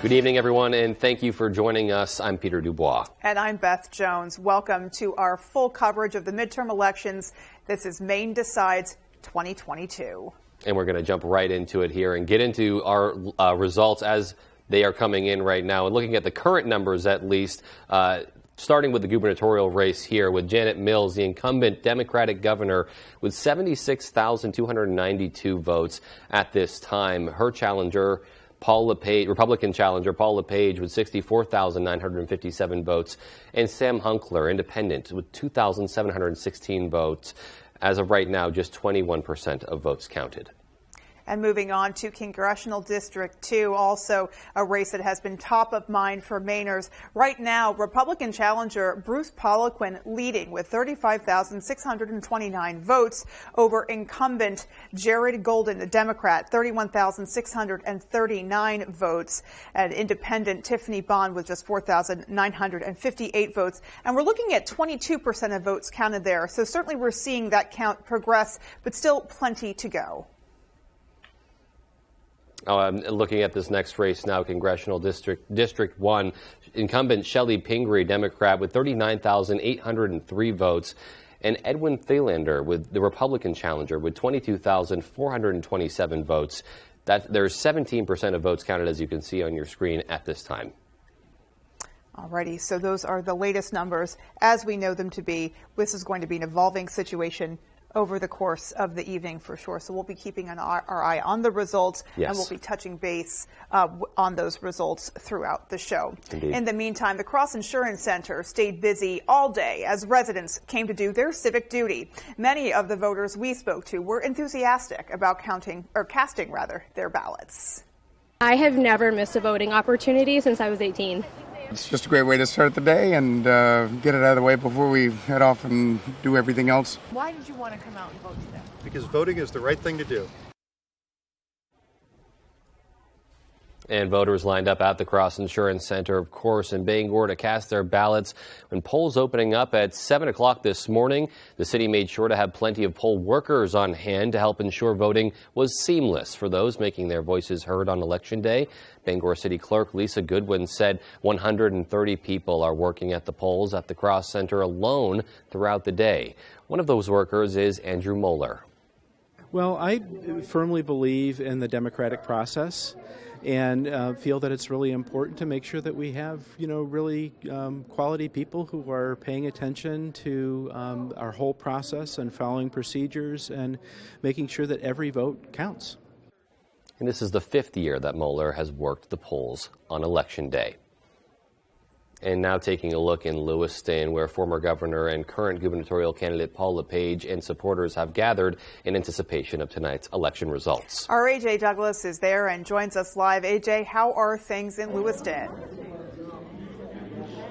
Good evening, everyone, and thank you for joining us. I'm Peter Dubois. And I'm Beth Jones. Welcome to our full coverage of the midterm elections. This is Maine Decides 2022. And we're going to jump right into it here and get into our results as they are coming in right now. And looking at the current numbers, at least, starting with the gubernatorial race here with Janet Mills, the incumbent Democratic governor, with 76,292 votes at this time. Her challenger, Paul LePage, Republican challenger Paul LePage, with 64,957 votes, and Sam Hunkler, independent, with 2,716 votes. As of right now, just 21% of votes counted. And moving on to Congressional District 2, also a race that has been top of mind for Mainers. Right now, Republican challenger Bruce Poliquin leading with 35,629 votes over incumbent Jared Golden, the Democrat, 31,639 votes, and independent Tiffany Bond with just 4,958 votes. And we're looking at 22% of votes counted there. So certainly we're seeing that count progress, but still plenty to go. I'm looking at this next race now, Congressional District 1. Incumbent Shelley Pingree, Democrat, with 39,803 votes, and Edwin Thelander, with the Republican challenger, with 22,427 votes. There's 17% of votes counted, as you can see on your screen at this time. Alrighty, so those are the latest numbers as we know them to be. This is going to be an evolving situation over the course of the evening for sure. So we'll be keeping our eye on the results, yes, and we'll be touching base on those results throughout the show. Indeed. In the meantime, the Cross Insurance Center stayed busy all day as residents came to do their civic duty. Many of the voters we spoke to were enthusiastic about casting their ballots. I have never missed a voting opportunity since I was 18. It's just a great way to start the day and get it out of the way before we head off and do everything else. Why did you want to come out and vote today? Because voting is the right thing to do. And voters lined up at the Cross Insurance Center, of course, in Bangor to cast their ballots. When polls opening up at 7 o'clock this morning, the city made sure to have plenty of poll workers on hand to help ensure voting was seamless for those making their voices heard on Election Day. Bangor City Clerk Lisa Goodwin said 130 people are working at the polls at the Cross Center alone throughout the day. One of those workers is Andrew Moeller. Well, I firmly believe in the democratic process and feel that it's really important to make sure that we have, really quality people who are paying attention to our whole process and following procedures and making sure that every vote counts. And this is the 5th year that Moeller has worked the polls on Election Day. And now taking a look in Lewiston, where former governor and current gubernatorial candidate Paul LePage and supporters have gathered in anticipation of tonight's election results. Our AJ Douglas is there and joins us live. AJ, how are things in Lewiston?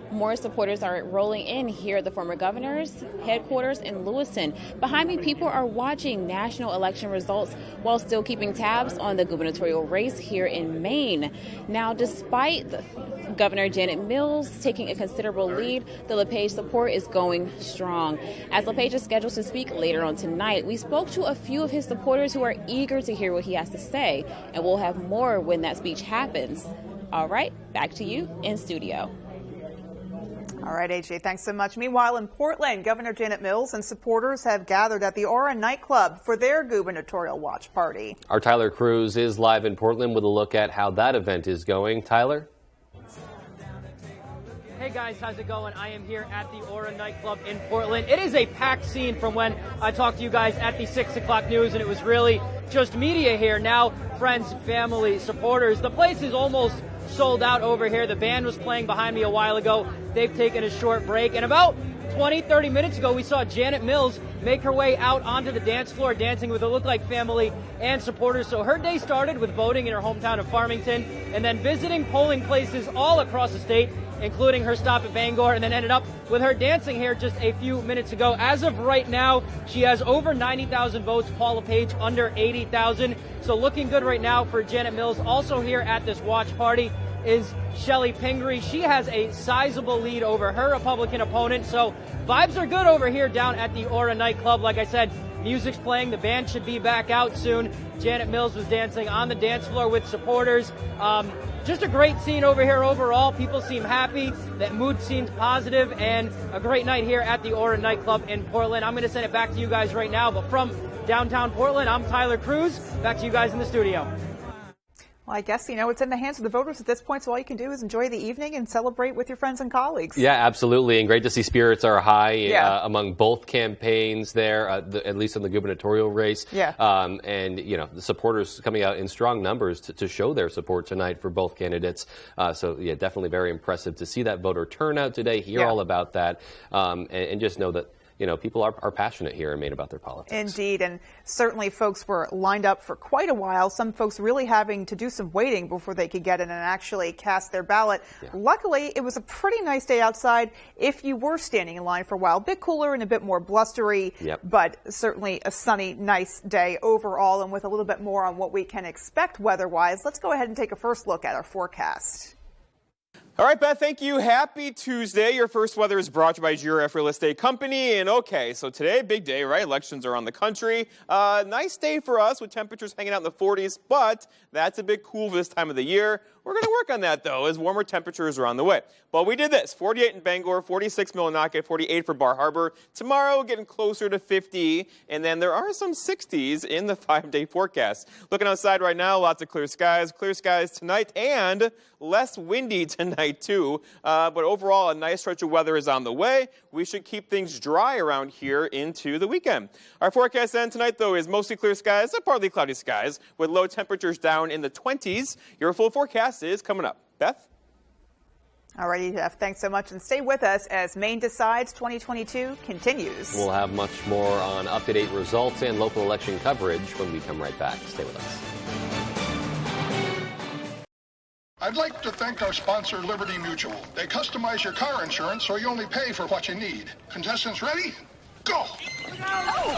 More supporters are rolling in here at the former governor's headquarters in Lewiston. Behind me, people are watching national election results while still keeping tabs on the gubernatorial race here in Maine. Now, despite Governor Janet Mills taking a considerable lead, the LePage support is going strong. As LePage is scheduled to speak later on tonight, we spoke to a few of his supporters who are eager to hear what he has to say, and we'll have more when that speech happens. All right, back to you in studio. All right, AJ, thanks so much. Meanwhile, in Portland, Governor Janet Mills and supporters have gathered at the Aura nightclub for their gubernatorial watch party. Our Tyler Cruz is live in Portland with a look at how that event is going. Tyler? Hey guys, how's it going? I am here at the Aura nightclub in Portland. It is a packed scene from when I talked to you guys at the 6 o'clock news, and it was really just media here. Now, friends, family, supporters. The place is almost sold out over here. The band was playing behind me a while ago. They've taken a short break. And about 20-30 minutes ago, we saw Janet Mills make her way out onto the dance floor, dancing with what looked like family and supporters. So her day started with voting in her hometown of Farmington and then visiting polling places all across the state, including her stop at Bangor, and then ended up with her dancing here just a few minutes ago. As of right now, she has over 90,000 votes. Paul LePage under 80,000. So looking good right now for Janet Mills. Also here at this watch party is Shelley Pingree. She has a sizable lead over her Republican opponent. So vibes are good over here down at the Aura nightclub. Like I said, music's playing. The band should be back out soon. Janet Mills was dancing on the dance floor with supporters. just a great scene over here overall. People seem happy. That mood seems positive, and a great night here at the Aura nightclub in Portland. I'm going to send it back to you guys right now, but from downtown Portland, I'm Tyler Cruz. Back to you guys in the studio. Well, I guess, it's in the hands of the voters at this point, so all you can do is enjoy the evening and celebrate with your friends and colleagues. Yeah, absolutely. And great to see spirits are high among both campaigns there, at least in the gubernatorial race. Yeah. And, the supporters coming out in strong numbers to show their support tonight for both candidates. So, definitely very impressive to see that voter turnout today, hear all about that, and just know that people are passionate here and made about their politics. Indeed, and certainly folks were lined up for quite a while. Some folks really having to do some waiting before they could get in and actually cast their ballot. Yeah. Luckily, it was a pretty nice day outside if you were standing in line for a while. A bit cooler and a bit more blustery, but certainly a sunny, nice day overall. And with a little bit more on what we can expect weather-wise, let's go ahead and take a first look at our forecast. All right, Beth, thank you. Happy Tuesday. Your first weather is brought to you by GRF Real Estate Company. And okay, so today, big day, right? Elections around the country. Nice day for us with temperatures hanging out in the 40s, but that's a bit cool for this time of the year. We're going to work on that, though, as warmer temperatures are on the way. But we did this, 48 in Bangor, 46 Millinocket, 48 for Bar Harbor. Tomorrow, getting closer to 50, and then there are some 60s in the 5-day forecast. Looking outside right now, lots of clear skies tonight, and less windy tonight, too. But overall, a nice stretch of weather is on the way. We should keep things dry around here into the weekend. Our forecast then tonight, though, is mostly clear skies, partly cloudy skies, with low temperatures down in the 20s. Your full forecast is coming up. Beth? All righty, Jeff. Thanks so much. And stay with us as Maine Decides 2022 continues. We'll have much more on up-to-date results and local election coverage when we come right back. Stay with us. I'd like to thank our sponsor, Liberty Mutual. They customize your car insurance so you only pay for what you need. Contestants ready? Go! No!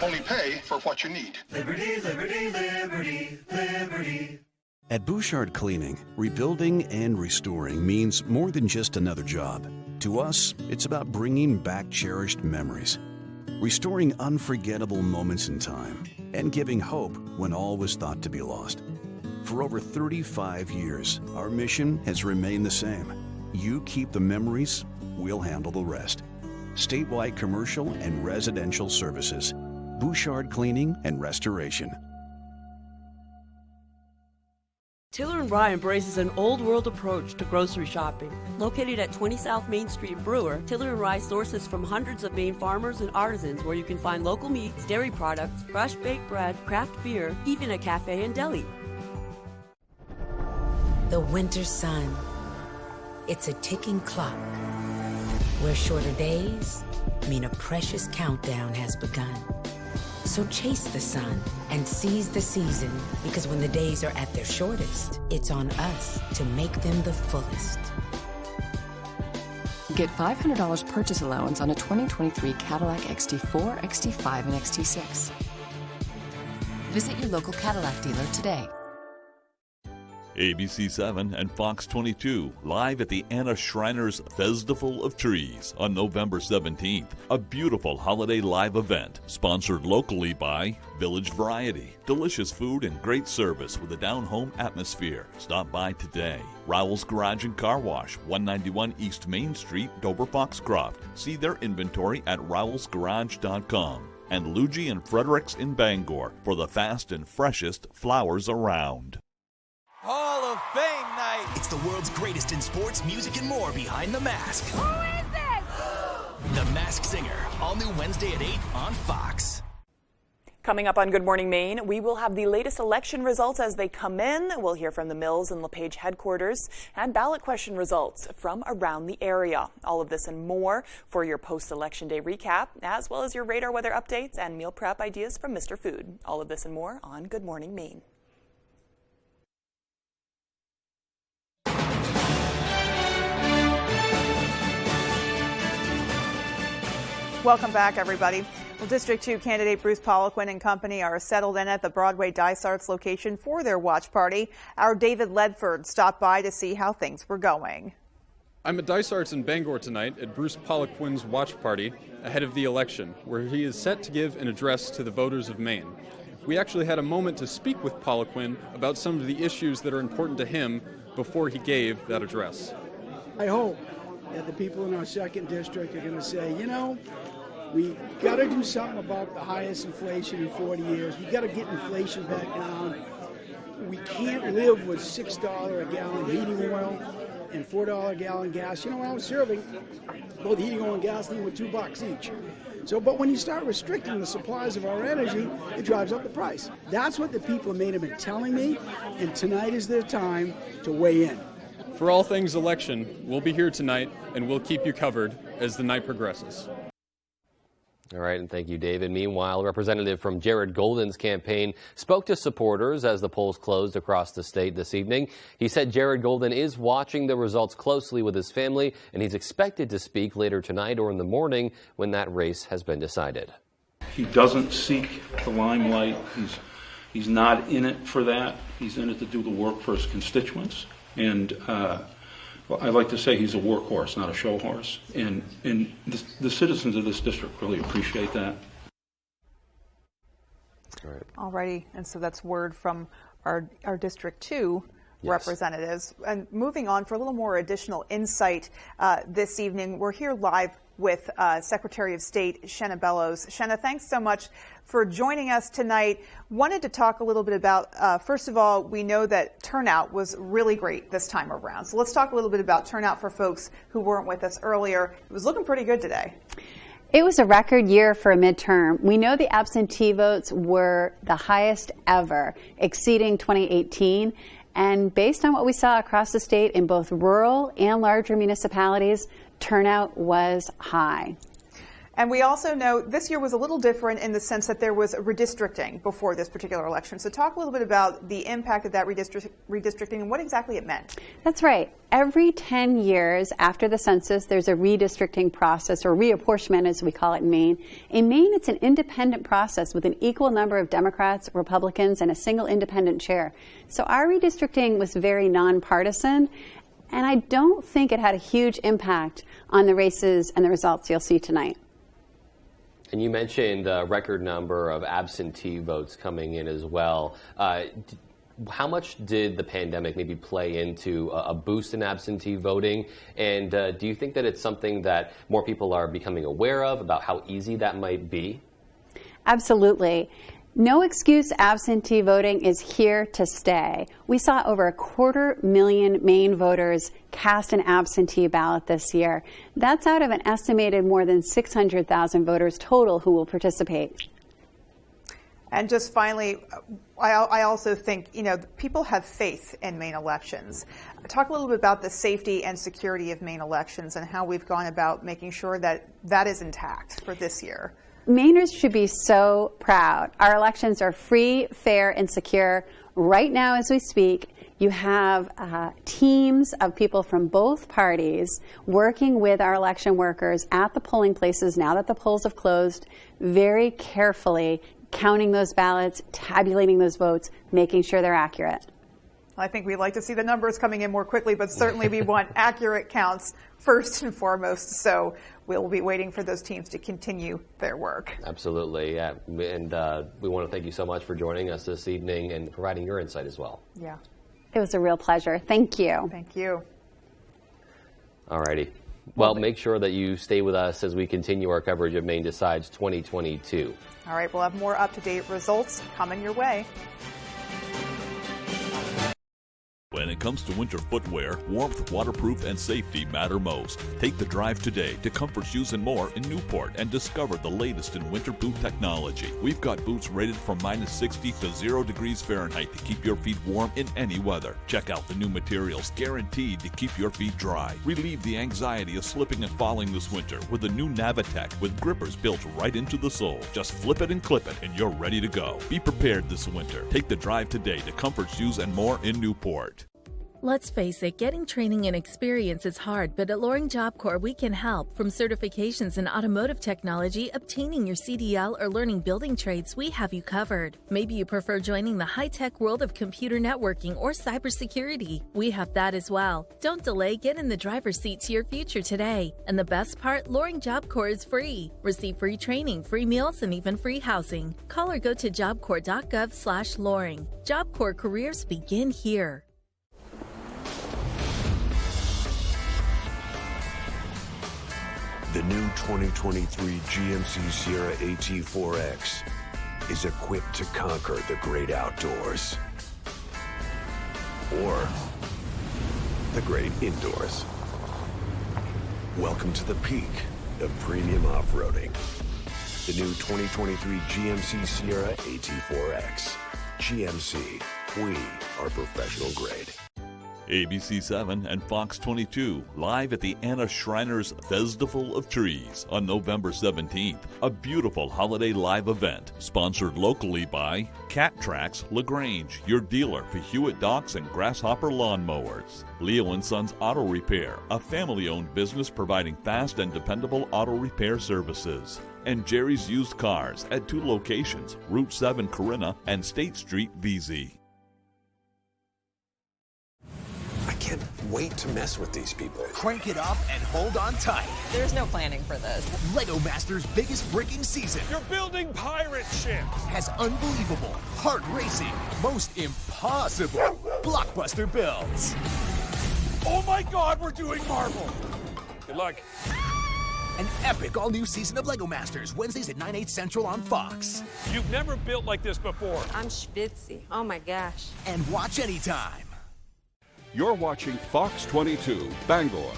Only pay for what you need. Liberty, liberty, liberty, liberty. At Bouchard Cleaning, rebuilding and restoring means more than just another job. To us, it's about bringing back cherished memories, restoring unforgettable moments in time, and giving hope when all was thought to be lost. For over 35 years, our mission has remained the same. You keep the memories, we'll handle the rest. Statewide commercial and residential services. Bouchard Cleaning and Restoration. Tiller & Rye embraces an old-world approach to grocery shopping. Located at 20 South Main Street in Brewer, Tiller & Rye sources from hundreds of Maine farmers and artisans where you can find local meats, dairy products, fresh baked bread, craft beer, even a cafe and deli. The winter sun. It's a ticking clock where shorter days mean a precious countdown has begun. So chase the sun and seize the season, because when the days are at their shortest, it's on us to make them the fullest. Get $500 purchase allowance on a 2023 Cadillac XT4, XT5, and XT6. Visit your local Cadillac dealer today. ABC 7 and Fox 22 live at the Anna Schreiner's Festival of Trees on November 17th. A beautiful holiday live event sponsored locally by Village Variety. Delicious food and great service with a down-home atmosphere. Stop by today. Rowell's Garage and Car Wash, 191 East Main Street, Dover Foxcroft. See their inventory at rowellsgarage.com. And Luigi and Fredericks in Bangor for the fast and freshest flowers around. Hall of Fame night. It's the world's greatest in sports, music, and more behind the mask. Who is this? The Masked Singer, all new Wednesday at 8 on Fox. Coming up on Good Morning Maine, we will have the latest election results as they come in. We'll hear from the Mills and LePage headquarters and ballot question results from around the area. All of this and more for your post-election day recap, as well as your radar weather updates and meal prep ideas from Mr. Food. All of this and more on Good Morning Maine. Welcome back, everybody. Well, District 2 candidate Bruce Poliquin and company are settled in at the Broadway Dysarts location for their watch party. Our David Ledford stopped by to see how things were going. I'm at Dysarts in Bangor tonight at Bruce Poliquin's watch party ahead of the election, where he is set to give an address to the voters of Maine. we actually had a moment to speak with Poliquin about some of the issues that are important to him before he gave that address. I hope that the people in our 2nd district are going to say, you know, we got to do something about the highest inflation in 40 years. We got to get inflation back down. We can't live with $6 a gallon heating oil and $4 a gallon gas. You know, when I was serving, both heating oil and gasoline were $2 each. So, but when you start restricting the supplies of our energy, it drives up the price. That's what the people of Maine have been telling me, and tonight is their time to weigh in. For all things election, we'll be here tonight, and we'll keep you covered as the night progresses. All right, and thank you, David. Meanwhile, a representative from Jared Golden's campaign spoke to supporters as the polls closed across the state this evening. He said Jared Golden is watching the results closely with his family, and he's expected to speak later tonight or in the morning when that race has been decided. He doesn't seek the limelight. He's not in it for that. He's in it to do the work for his constituents. And well, I like to say he's a workhorse, not a show horse. And the citizens of this district really appreciate that. All righty. And so that's word from our District 2 representatives. And moving on for a little more additional insight this evening, we're here live with Secretary of State Shenna Bellows. Shenna, thanks so much for joining us tonight. Wanted to talk a little bit about, first of all, we know that turnout was really great this time around. So let's talk a little bit about turnout for folks who weren't with us earlier. It was looking pretty good today. It was a record year for a midterm. We know the absentee votes were the highest ever, exceeding 2018. And based on what we saw across the state in both rural and larger municipalities, turnout was high. And we also know this year was a little different in the sense that there was redistricting before this particular election. So talk a little bit about the impact of that redistricting and what exactly it meant. That's right. Every 10 years after the census, there's a redistricting process, or reapportionment as we call it in Maine. In Maine, it's an independent process with an equal number of Democrats, Republicans, and a single independent chair. So our redistricting was very nonpartisan, and I don't think it had a huge impact on the races and the results you'll see tonight. And you mentioned a record number of absentee votes coming in as well. How much did the pandemic maybe play into a boost in absentee voting? And do you think that it's something that more people are becoming aware of, about how easy that might be? Absolutely. No excuse absentee voting is here to stay. We saw over 250,000 Maine voters cast an absentee ballot this year. That's out of an estimated more than 600,000 voters total who will participate. And just finally, I also think, you know, people have faith in Maine elections. Talk a little bit about the safety and security of Maine elections and how we've gone about making sure that that is intact for this year. Mainers should be so proud. Our elections are free, fair, and secure. Right now, as we speak, you have teams of people from both parties working with our election workers at the polling places now that the polls have closed, very carefully counting those ballots, tabulating those votes, making sure they're accurate. I think we'd like to see the numbers coming in more quickly, but certainly we want accurate counts first and foremost. So we'll be waiting for those teams to continue their work. Absolutely. Yeah. And we want to thank you so much for joining us this evening and providing your insight as well. Yeah. It was a real pleasure. Thank you. Thank you. All righty. Well, make sure that you stay with us as we continue our coverage of Maine Decides 2022. All right. We'll have more up-to-date results coming your way. When it comes to winter footwear, warmth, waterproof, and safety matter most. Take the drive today to Comfort Shoes and More in Newport and discover the latest in winter boot technology. We've got boots rated from -60 to 0 degrees Fahrenheit to keep your feet warm in any weather. Check out the new materials guaranteed to keep your feet dry. Relieve the anxiety of slipping and falling this winter with the new Navitech with grippers built right into the sole. Just flip it and clip it and you're ready to go. Be prepared this winter. Take the drive today to Comfort Shoes and More in Newport. Let's face it, getting training and experience is hard, but at Loring Job Corps, we can help. From certifications in automotive technology, obtaining your CDL, or learning building trades, we have you covered. Maybe you prefer joining the high-tech world of computer networking or cybersecurity. We have that as well. Don't delay, get in the driver's seat to your future today. And the best part, Loring Job Corps is free. Receive free training, free meals, and even free housing. Call or go to jobcorps.gov/Loring. Job Corps careers begin here. The new 2023 GMC Sierra AT4X is equipped to conquer the great outdoors. Or the great indoors. Welcome to the peak of premium off-roading. The new 2023 GMC Sierra AT4X. GMC, we are professional grade. ABC7 and Fox 22 live at the Anna Schreiner's Festival of Trees on November 17th. A beautiful holiday live event sponsored locally by Cat Tracks LaGrange, your dealer for Hewitt Docks and Grasshopper lawnmowers. Leo & Sons Auto Repair, a family-owned business providing fast and dependable auto repair services. And Jerry's Used Cars at 2 locations, Route 7 Corinna and State Street VZ. I can't wait to mess with these people. Crank it up and hold on tight. There's no planning for this. Lego Masters' biggest bricking season. You're building pirate ships. Has unbelievable, heart-racing, most impossible blockbuster builds. Oh my God, we're doing Marvel. Good luck. An epic all-new season of Lego Masters, Wednesdays at 9/8 Central on Fox. You've never built like this before. I'm schwitzy. Oh my gosh. And watch anytime. You're watching Fox 22, Bangor.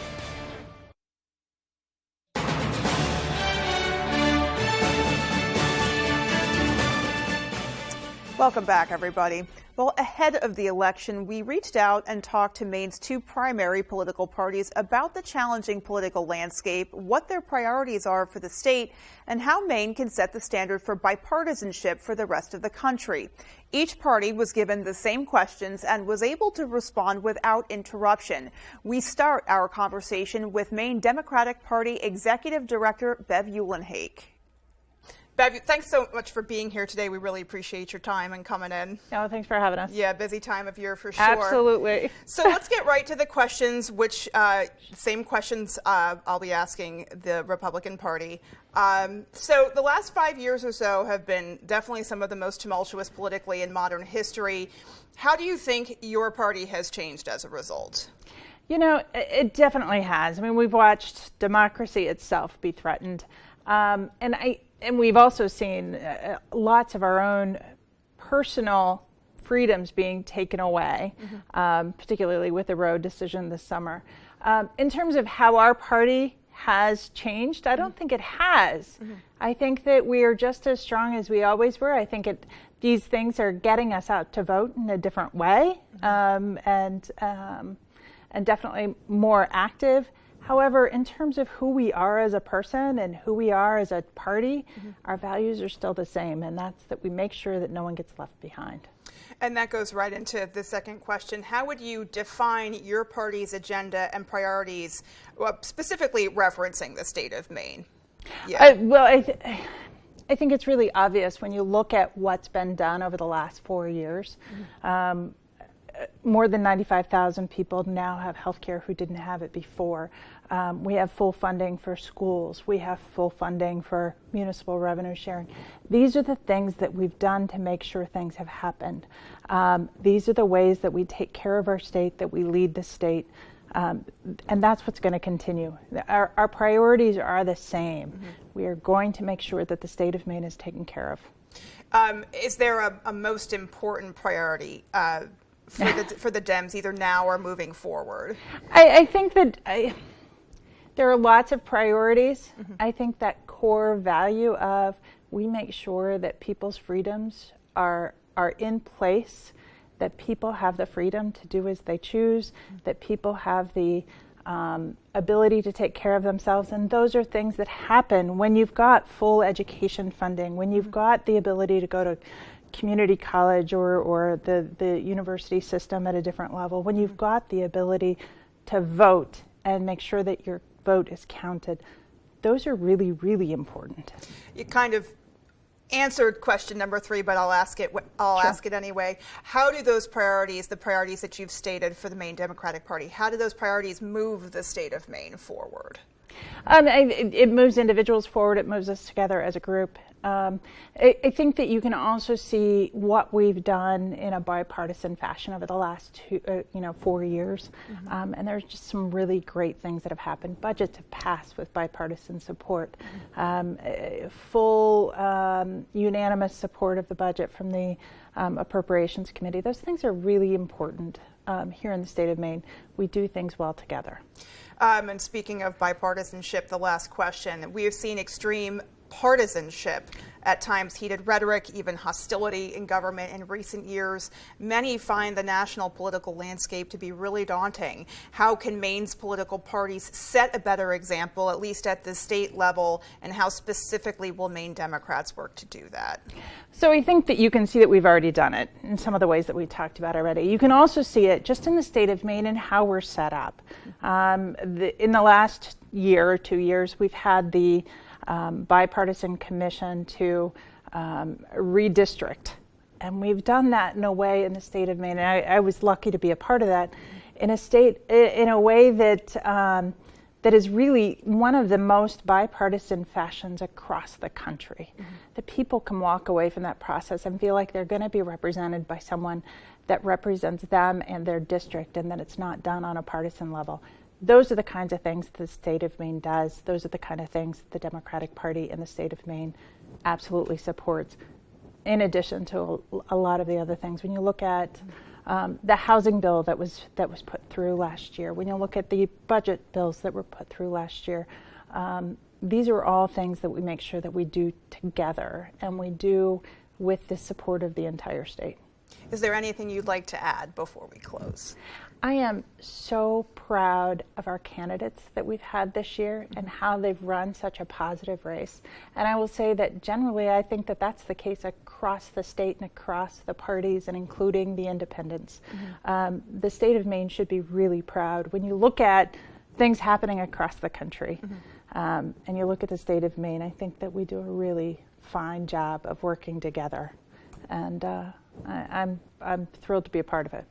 Welcome back, everybody. Well, ahead of the election, we reached out and talked to Maine's 2 primary political parties about the challenging political landscape, what their priorities are for the state, and how Maine can set the standard for bipartisanship for the rest of the country. Each party was given the same questions and was able to respond without interruption. We start our conversation with Maine Democratic Party Executive Director Bev Uhlenhake. Bev, thanks so much for being here today. We really appreciate your time and coming in. Oh, thanks for having us. Yeah, busy time of year for sure. Absolutely. So let's get right to the questions, which same questions I'll be asking the Republican Party. So the last 5 years or so have been definitely some of the most tumultuous politically in modern history. How do you think your party has changed as a result? You know, it definitely has. I mean, we've watched democracy itself be threatened. And we've also seen lots of our own personal freedoms being taken away, particularly with the Roe decision this summer. In terms of how our party has changed, I don't think it has. I think that we are just as strong as we always were. I think these things are getting us out to vote in a different way, and definitely more active. However, in terms of who we are as a person and who we are as a party, our values are still the same, and that's that we make sure that no one gets left behind. And that goes right into the second question. How would you define your party's agenda and priorities, specifically referencing the state of Maine? Yeah. I think it's really obvious when you look at what's been done over the last 4 years. More than 95,000 people now have health care who didn't have it before. We have full funding for schools. We have full funding for municipal revenue sharing. These are the things that we've done to make sure things have happened. These are the ways that we take care of our state, that we lead the state, and that's what's going to continue. Our priorities are the same. We are going to make sure that the state of Maine is taken care of. Is there a most important priority for the Dems, either now or moving forward? I think that there are lots of priorities. I think that core value of we make sure that people's freedoms are in place, that people have the freedom to do as they choose, that people have the ability to take care of themselves. And those are things that happen when you've got full education funding, when you've got the ability to go to community college or the university system at a different level, when you've got the ability to vote and make sure that your vote is counted. Those are really, really important. You kind of answered question number 3, but I'll ask it. Ask it anyway. How do those priorities, the priorities that you've stated for the Maine Democratic Party, how do those priorities move the state of Maine forward? It moves individuals forward. It moves us together as a group. I think that you can also see what we've done in a bipartisan fashion over the last 4 years. And there's just some really great things that have happened. Budgets have passed with bipartisan support. Full unanimous support of the budget from the Appropriations Committee. Those things are really important here in the state of Maine. We do things well together. And speaking of bipartisanship, the last question, we have seen extreme partisanship, at times heated rhetoric, even hostility in government in recent years. Many find the national political landscape to be really daunting. How can Maine's political parties set a better example, at least at the state level, and how specifically will Maine Democrats work to do that? So I think that you can see that we've already done it in some of the ways that we talked about already. You can also see it just in the state of Maine and how we're set up. In the last year or 2 years, we've had the bipartisan commission to redistrict. And we've done that in a way in the state of Maine, and I was lucky to be a part of that, in a way that is really one of the most bipartisan fashions across the country. The people can walk away from that process and feel like they're going to be represented by someone that represents them and their district, and that it's not done on a partisan level. Those are the kinds of things the state of Maine does. Those are the kind of things the Democratic Party in the state of Maine absolutely supports, in addition to a lot of the other things. When you look at the housing bill that was put through last year, when you look at the budget bills that were put through last year, these are all things that we make sure that we do together, and we do with the support of the entire state. Is there anything you'd like to add before we close? I am so proud of our candidates that we've had this year and how they've run such a positive race. And I will say that generally I think that that's the case across the state and across the parties, and including the independents. The state of Maine should be really proud. When you look at things happening across the country and you look at the state of Maine, I think that we do a really fine job of working together. And I'm thrilled to be a part of it.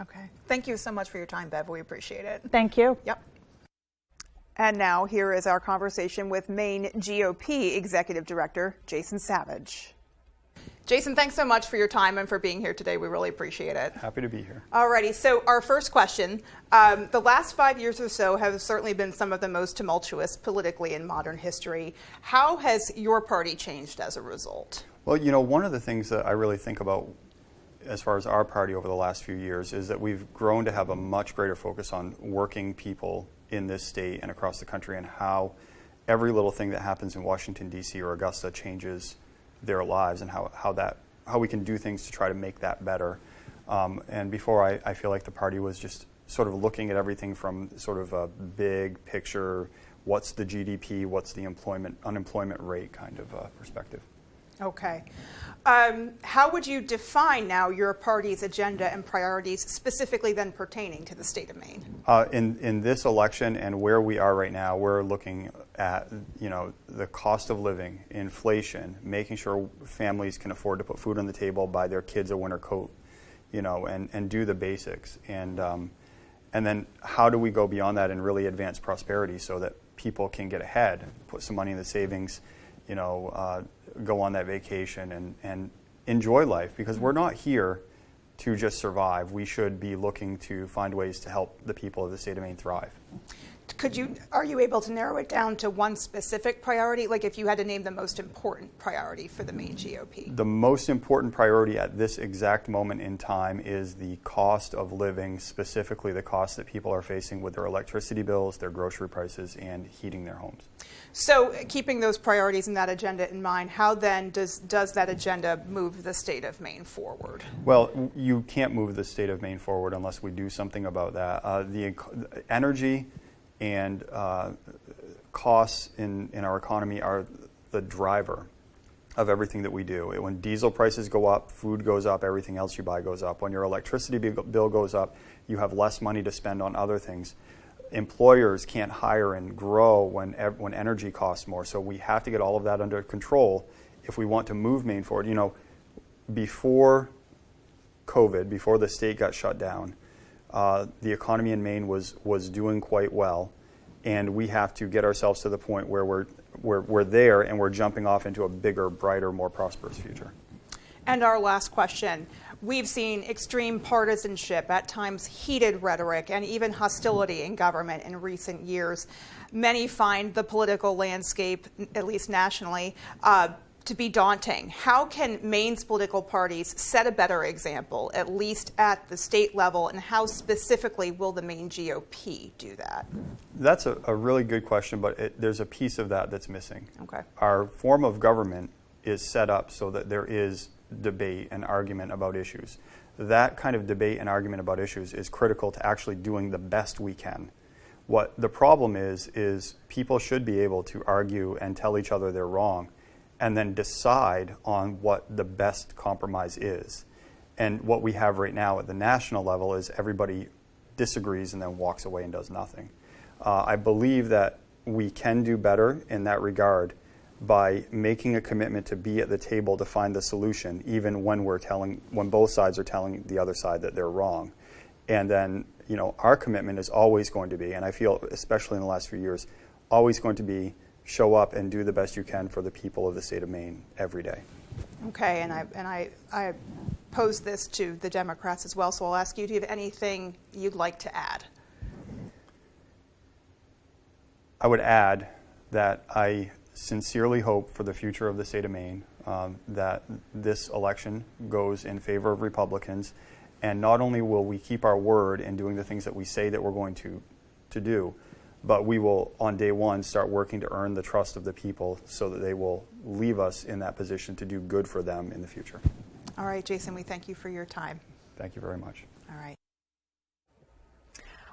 Okay. Thank you so much for your time, Bev. We appreciate it. Thank you. Yep. And now here is our conversation with Maine GOP Executive Director Jason Savage. Jason, thanks so much for your time and for being here today. We really appreciate it. Happy to be here. Alrighty, so our first question. The last 5 years or so have certainly been some of the most tumultuous politically in modern history. How has your party changed as a result? Well, you know, one of the things that I really think about as far as our party over the last few years is that we've grown to have a much greater focus on working people in this state and across the country, and how every little thing that happens in Washington, D.C. or Augusta changes their lives, and how we can do things to try to make that better. And before, I feel like the party was just sort of looking at everything from sort of a big picture, what's the GDP, what's the unemployment rate kind of perspective. Okay. How would you define now your party's agenda and priorities, specifically then pertaining to the state of Maine? In this election and where we are right now, we're looking at, you know, the cost of living, inflation, making sure families can afford to put food on the table, buy their kids a winter coat, you know, and do the basics. And then how do we go beyond that and really advance prosperity so that people can get ahead, put some money in the savings, you know, go on that vacation and enjoy life, because we're not here to just survive. We should be looking to find ways to help the people of the state of Maine thrive. Are you able to narrow it down to one specific priority? Like if you had to name the most important priority for the Maine GOP? The most important priority at this exact moment in time is the cost of living, specifically the cost that people are facing with their electricity bills, their grocery prices, and heating their homes. So keeping those priorities and that agenda in mind, how then does that agenda move the state of Maine forward? Well, you can't move the state of Maine forward unless we do something about that. The energy and costs in our economy are the driver of everything that we do. When diesel prices go up, food goes up, everything else you buy goes up. When your electricity bill goes up, you have less money to spend on other things. Employers can't hire and grow when energy costs more. So we have to get all of that under control if we want to move Maine forward. You know, before COVID, before the state got shut down, the economy in Maine was doing quite well, and we have to get ourselves to the point where we're there and we're jumping off into a bigger, brighter, more prosperous future. And our last question. We've seen extreme partisanship, at times heated rhetoric, and even hostility in government in recent years. Many find the political landscape, at least nationally, to be daunting. How can Maine's political parties set a better example, at least at the state level, and how specifically will the Maine GOP do that? That's a really good question, but there's a piece of that that's missing. Okay. Our form of government is set up so that there is debate and argument about issues. That kind of debate and argument about issues is critical to actually doing the best we can. What the problem is people should be able to argue and tell each other they're wrong and then decide on what the best compromise is. And what we have right now at the national level is everybody disagrees and then walks away and does nothing. I believe that we can do better in that regard by making a commitment to be at the table to find the solution, even when when both sides are telling the other side that they're wrong. And then, you know, our commitment is always going to be, and I feel especially in the last few years, always going to be show up and do the best you can for the people of the state of Maine every day. Okay, and I pose this to the Democrats as well, so I'll ask you, do you have anything you'd like to add? I would add that I sincerely hope for the future of the state of Maine that this election goes in favor of Republicans, and not only will we keep our word in doing the things that we say that we're going to do, but we will on day one start working to earn the trust of the people so that they will leave us in that position to do good for them in the future. All right, Jason, we thank you for your time. Thank you very much. All right.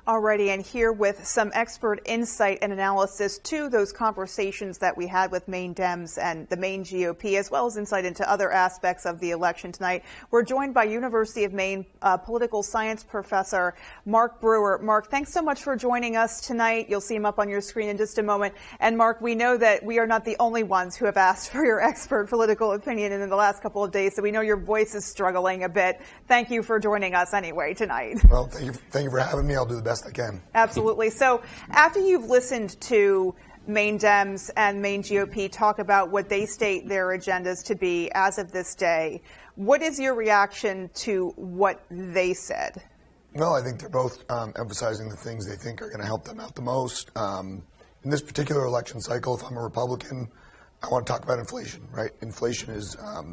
Alrighty, and here with some expert insight and analysis to those conversations that we had with Maine Dems and the Maine GOP, as well as insight into other aspects of the election tonight. We're joined by University of Maine political science professor Mark Brewer. Mark, thanks so much for joining us tonight. You'll see him up on your screen in just a moment. And Mark, we know that we are not the only ones who have asked for your expert political opinion in the last couple of days, so we know your voice is struggling a bit. Thank you for joining us anyway tonight. Well, thank you for having me. I'll do the best I can. Absolutely. So after you've listened to Maine Dems and Maine GOP talk about what they state their agendas to be as of this day, what is your reaction to what they said? Well, I think they're both emphasizing the things they think are going to help them out the most. In this particular election cycle, if I'm a Republican, I want to talk about inflation, right? Inflation is a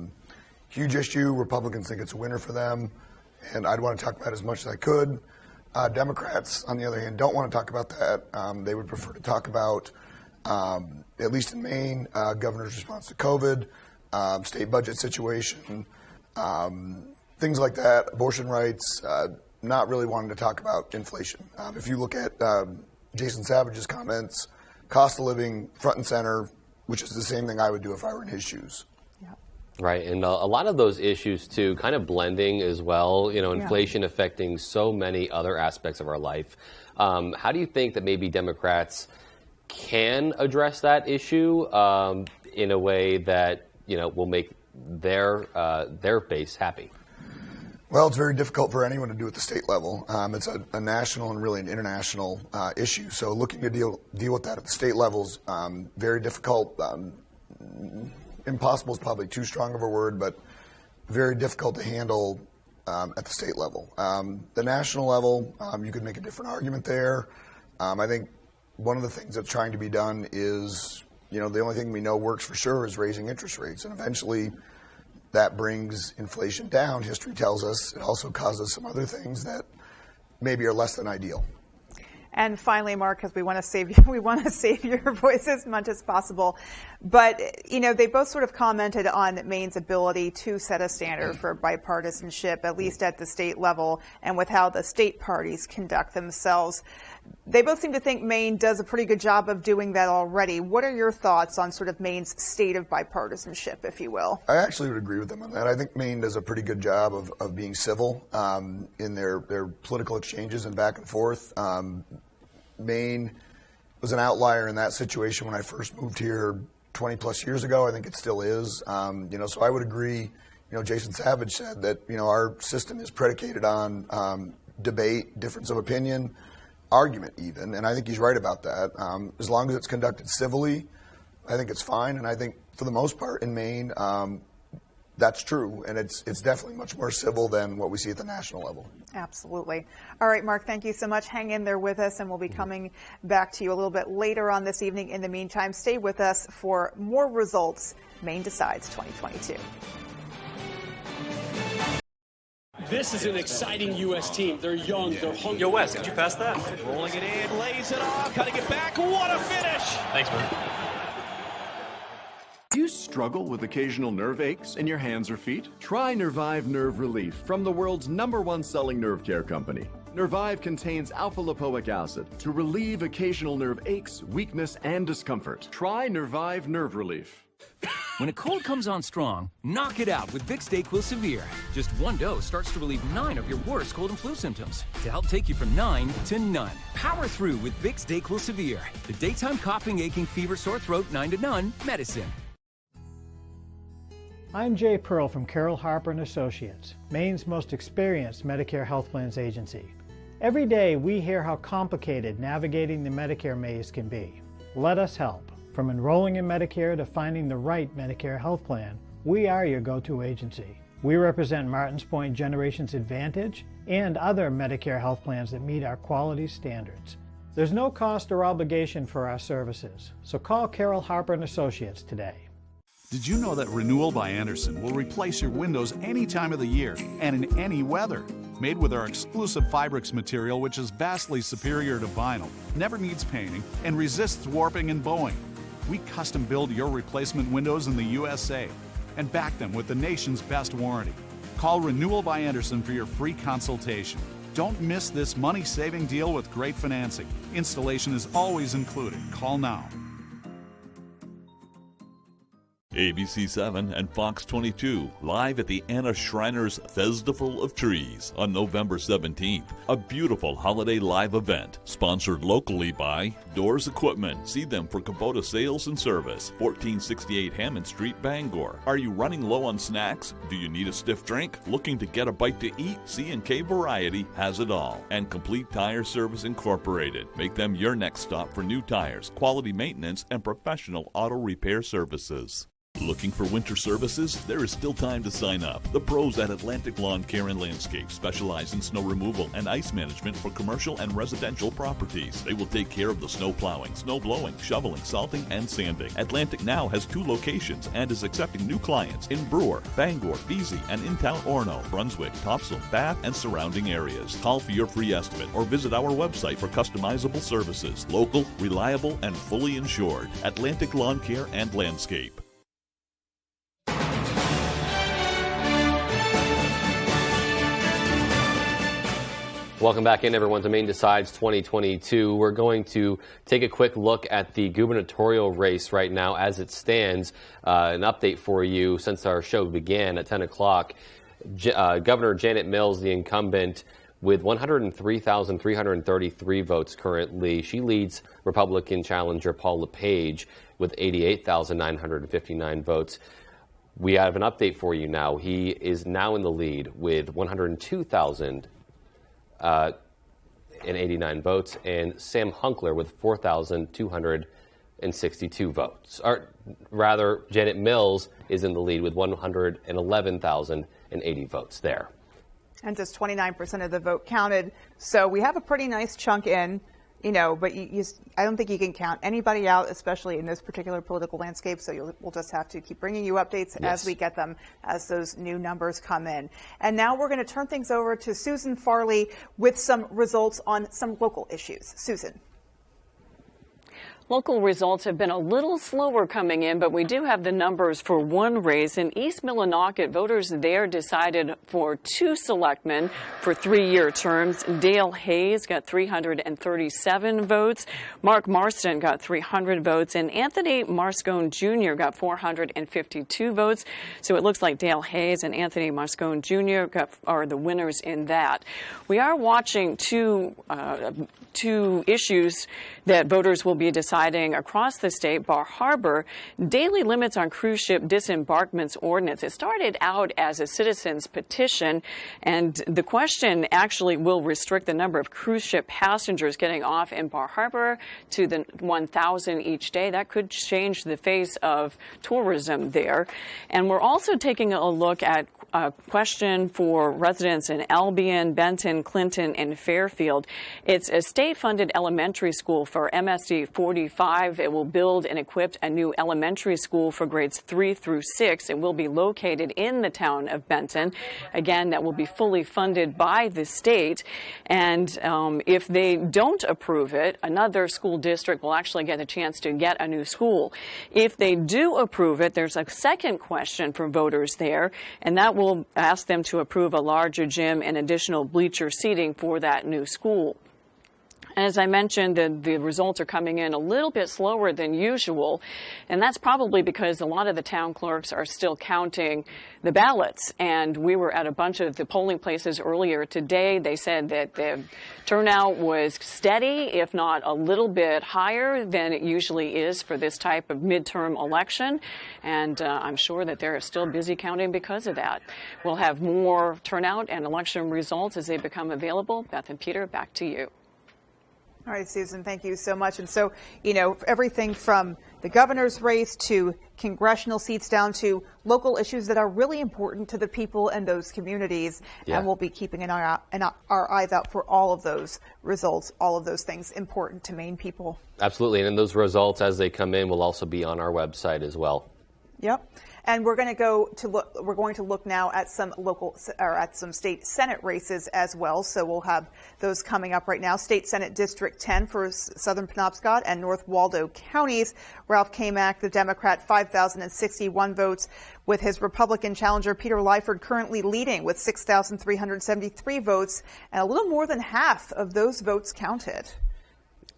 huge issue. Republicans think it's a winner for them, and I'd want to talk about it as much as I could. Democrats, on the other hand, don't want to talk about that. They would prefer to talk about, at least in Maine, governor's response to COVID, state budget situation, things like that, abortion rights, not really wanting to talk about inflation. If you look at Jason Savage's comments, cost of living front and center, which is the same thing I would do if I were in his shoes. Right, and a lot of those issues, too, kind of blending as well, you know, inflation affecting so many other aspects of our life. How do you think that maybe Democrats can address that issue in a way that, you know, will make their base happy? Well, it's very difficult for anyone to do at the state level. It's a national and really an international issue. So looking to deal with that at the state level is very difficult. Impossible is probably too strong of a word, but very difficult to handle at the state level. The national level, you could make a different argument there. I think one of the things that's trying to be done is, you know, the only thing we know works for sure is raising interest rates. And eventually that brings inflation down. History tells us it also causes some other things that maybe are less than ideal. And finally, Mark, because we want to save your voice as much as possible. But, you know, they both sort of commented on Maine's ability to set a standard for bipartisanship, at least at the state level, and with how the state parties conduct themselves. They both seem to think Maine does a pretty good job of doing that already. What are your thoughts on sort of Maine's state of bipartisanship, if you will? I actually would agree with them on that. I think Maine does a pretty good job of being civil in their political exchanges and back and forth. Maine was an outlier in that situation when I first moved here 20 plus years ago. I think it still is. So I would agree. Jason Savage said that, our system is predicated on debate, difference of opinion, argument even, and I think he's right about that. As long as it's conducted civilly, I think it's fine, and I think for the most part in Maine, that's true, and it's definitely much more civil than what we see at the national level. Absolutely. All right, Mark, thank you so much. Hang in there with us, and we'll be coming back to you a little bit later on this evening. In the meantime, stay with us for more results. Maine Decides 2022. This is an exciting U.S. team. They're young, they're hungry. Yo, Wes, could you pass that? Rolling it in, lays it off, cutting it back. What a finish! Thanks, man. Do you struggle with occasional nerve aches in your hands or feet? Try Nervive Nerve Relief from the world's #1 selling nerve care company. Nervive contains alpha-lipoic acid to relieve occasional nerve aches, weakness, and discomfort. Try Nervive Nerve Relief. When a cold comes on strong, knock it out with Vicks DayQuil Severe. Just one dose starts to relieve 9 of your worst cold and flu symptoms to help take you from 9 to none. Power through with Vicks DayQuil Severe, the daytime coughing, aching, fever, sore throat 9 to none medicine. I'm Jay Pearl from Carroll Harper & Associates, Maine's most experienced Medicare health plans agency. Every day we hear how complicated navigating the Medicare maze can be. Let us help. From enrolling in Medicare to finding the right Medicare health plan, we are your go-to agency. We represent Martins Point Generations Advantage and other Medicare health plans that meet our quality standards. There's no cost or obligation for our services, so call Carroll Harper & Associates today. Did you know that Renewal by Andersen will replace your windows any time of the year and in any weather? Made with our exclusive Fibrix material, which is vastly superior to vinyl, never needs painting, and resists warping and bowing. We custom build your replacement windows in the USA and back them with the nation's best warranty. Call Renewal by Andersen for your free consultation. Don't miss this money-saving deal with great financing. Installation is always included. Call now. ABC 7 and Fox 22, live at the Anna Schreiner's Festival of Trees on November 17th. A beautiful holiday live event, sponsored locally by Doors Equipment. See them for Kubota sales and service, 1468 Hammond Street, Bangor. Are you running low on snacks? Do you need a stiff drink? Looking to get a bite to eat? C&K Variety has it all. And Complete Tire Service Incorporated. Make them your next stop for new tires, quality maintenance, and professional auto repair services. Looking for winter services? There is still time to sign up. The pros at Atlantic Lawn Care and Landscape specialize in snow removal and ice management for commercial and residential properties. They will take care of the snow plowing, snow blowing, shoveling, salting, and sanding. Atlantic now has 2 locations and is accepting new clients in Brewer, Bangor, Vesey, and in town Orono, Brunswick, Topsail, Bath, and surrounding areas. Call for your free estimate or visit our website for customizable services. Local, reliable, and fully insured. Atlantic Lawn Care and Landscape. Welcome back in, everyone, to Maine Decides 2022. We're going to take a quick look at the gubernatorial race right now as it stands. An update for you since our show began at 10 o'clock. Governor Janet Mills, the incumbent, with 103,333 votes currently. She leads Republican challenger Paul LePage with 88,959 votes. We have an update for you now. He is now in the lead with 102,089 votes, and Sam Hunkler with 4,262 votes. Or rather, Janet Mills is in the lead with 111,080 votes there. And just 29% of the vote counted. So we have a pretty nice chunk in, but I don't think you can count anybody out, especially in this particular political landscape. So we'll just have to keep bringing you updates as we get them, as those new numbers come in. And now we're going to turn things over to Susan Farley with some results on some local issues. Susan. Local results have been a little slower coming in, but we do have the numbers for one race. In East Millinocket, voters there decided for 2 selectmen for 3-year terms. Dale Hayes got 337 votes. Mark Marston got 300 votes. And Anthony Marscone Jr. got 452 votes. So it looks like Dale Hayes and Anthony Marscone Jr. are the winners in that. We are watching two issues that voters will be deciding across the state. Bar Harbor, daily limits on cruise ship disembarkments ordinance. It started out as a citizen's petition, and the question actually will restrict the number of cruise ship passengers getting off in Bar Harbor to the 1,000 each day. That could change the face of tourism there. And we're also taking a look at a question for residents in Albion, Benton, Clinton, and Fairfield. It's a state-funded elementary school for MSD 45. It will build and equip a new elementary school for grades 3 through 6. It will be located in the town of Benton. Again, that will be fully funded by the state. And if they don't approve it, another school district will actually get a chance to get a new school. If they do approve it, there's a second question for voters there, and that will ask them to approve a larger gym and additional bleacher seating for that new school. As I mentioned, the results are coming in a little bit slower than usual, and that's probably because a lot of the town clerks are still counting the ballots. And we were at a bunch of the polling places earlier today. They said that the turnout was steady, if not a little bit higher than it usually is for this type of midterm election. And I'm sure that they're still busy counting because of that. We'll have more turnout and election results as they become available. Beth and Peter, back to you. All right, Susan, thank you so much. And so, everything from the governor's race to congressional seats down to local issues that are really important to the people and those communities. Yeah. And we'll be keeping our eyes out for all of those results, all of those things important to Maine people. Absolutely. And those results, as they come in, will also be on our website as well. Yep. And we're going to look now at some some state Senate races as well. So we'll have those coming up right now. State Senate District 10 for Southern Penobscot and North Waldo counties. Ralph Kamack, the Democrat, 5,061 votes, with his Republican challenger Peter Lyford currently leading with 6,373 votes, and a little more than half of those votes counted.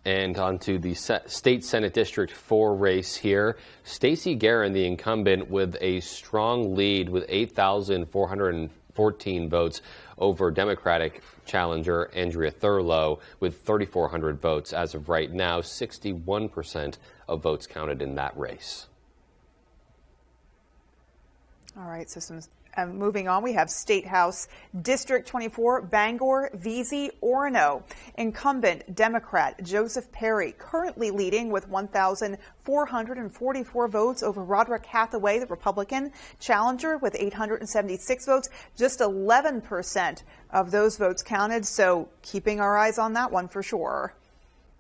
And on to the State Senate District 4 race here. Stacey Guerin, the incumbent, with a strong lead with 8,414 votes over Democratic challenger Andrea Thurlow with 3,400 votes. As of right now, 61% of votes counted in that race. All right, systems. Moving on, we have State House District 24, Bangor, Vesey, Orono. Incumbent Democrat Joseph Perry currently leading with 1,444 votes over Roderick Hathaway, the Republican challenger, with 876 votes. Just 11% of those votes counted, so keeping our eyes on that one for sure.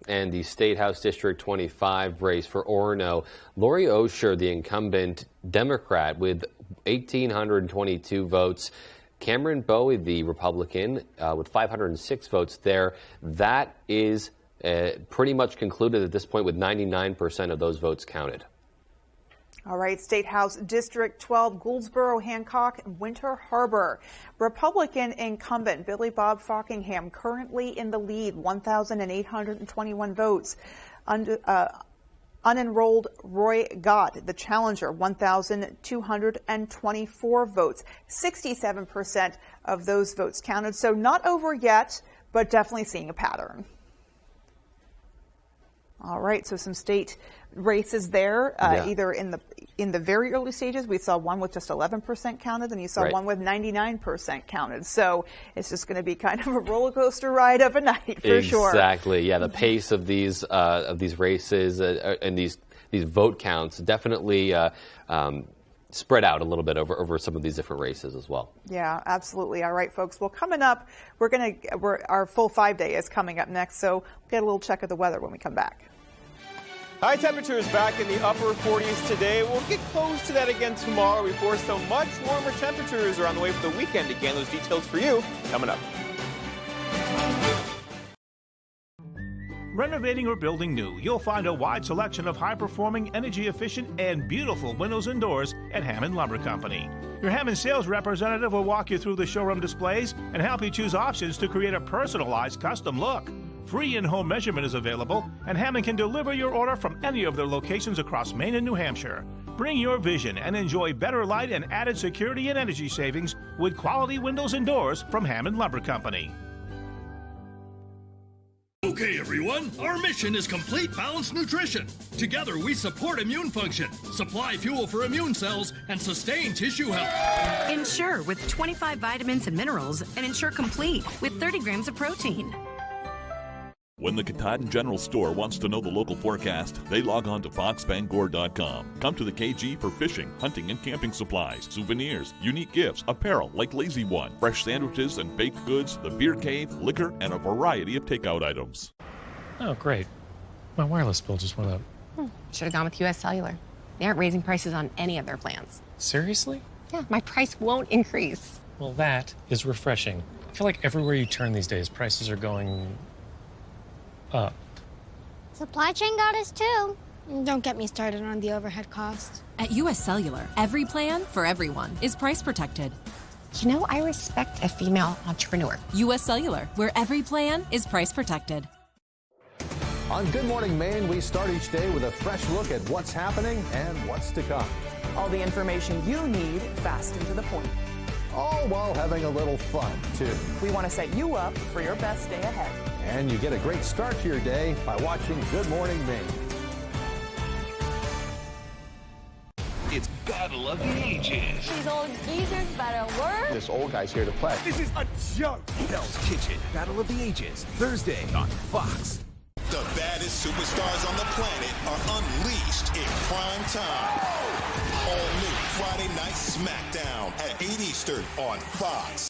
And the State House District 25 race for Orono, Lori Osher, the incumbent Democrat, with 1,822 votes. Cameron Bowie, the Republican, with 506 votes there. That is pretty much concluded at this point with 99% of those votes counted. All right, State House District 12, Gouldsboro, Hancock, Winter Harbor. Republican incumbent Billy Bob Fockingham currently in the lead, 1,821 votes. Unenrolled Roy Gott, the challenger, 1,224 votes. 67% of those votes counted. So not over yet, but definitely seeing a pattern. All right, so some state races there, either in the very early stages. We saw one with just 11% counted, and you saw one with 99% counted. So it's just going to be kind of a roller coaster ride of a night for sure. Exactly. Yeah, the pace of these races and these vote counts definitely spread out a little bit over some of these different races as well. Yeah, absolutely. All right, folks. Well, coming up, our full 5-day is coming up next, so we'll get a little check of the weather when we come back. High temperatures back in the upper 40s today. We'll get close to that again tomorrow before some much warmer temperatures are on the way for the weekend. Again, those details for you coming up. Renovating or building new, you'll find a wide selection of high-performing, energy-efficient, and beautiful windows and doors at Hammond Lumber Company. Your Hammond sales representative will walk you through the showroom displays and help you choose options to create a personalized custom look. Free in-home measurement is available, and Hammond can deliver your order from any of their locations across Maine and New Hampshire. Bring your vision and enjoy better light and added security and energy savings with quality windows and doors from Hammond Lumber Company. Okay, everyone, our mission is complete balanced nutrition. Together, we support immune function, supply fuel for immune cells, and sustain tissue health. Ensure with 25 vitamins and minerals, and Ensure Complete with 30 grams of protein. When the Katahdin General Store wants to know the local forecast, they log on to foxbangor.com. Come to the KG for fishing, hunting, and camping supplies, souvenirs, unique gifts, apparel like Lazy One, fresh sandwiches and baked goods, the beer cave, liquor, and a variety of takeout items. Oh, great. My wireless bill just went up. Should have gone with US Cellular. They aren't raising prices on any of their plans. Seriously? Yeah, my price won't increase. Well, that is refreshing. I feel like everywhere you turn these days, prices are going up. Supply chain got us too. Don't get me started on the overhead costs. At US Cellular, every plan for everyone is price protected. You know, I respect a female entrepreneur. US Cellular, where every plan is price protected. On Good Morning Maine, we start each day with a fresh look at what's happening and what's to come. All the information you need fast and to the point. All while having a little fun, too. We want to set you up for your best day ahead. And you get a great start to your day by watching Good Morning Maine. It's Battle of the Ages. These old geezers better work. This old guy's here to play. This is a joke. Hell's Kitchen, Battle of the Ages, Thursday on Fox. The baddest superstars on the planet are unleashed in prime time. All new Friday Night SmackDown at 8 Eastern on Fox.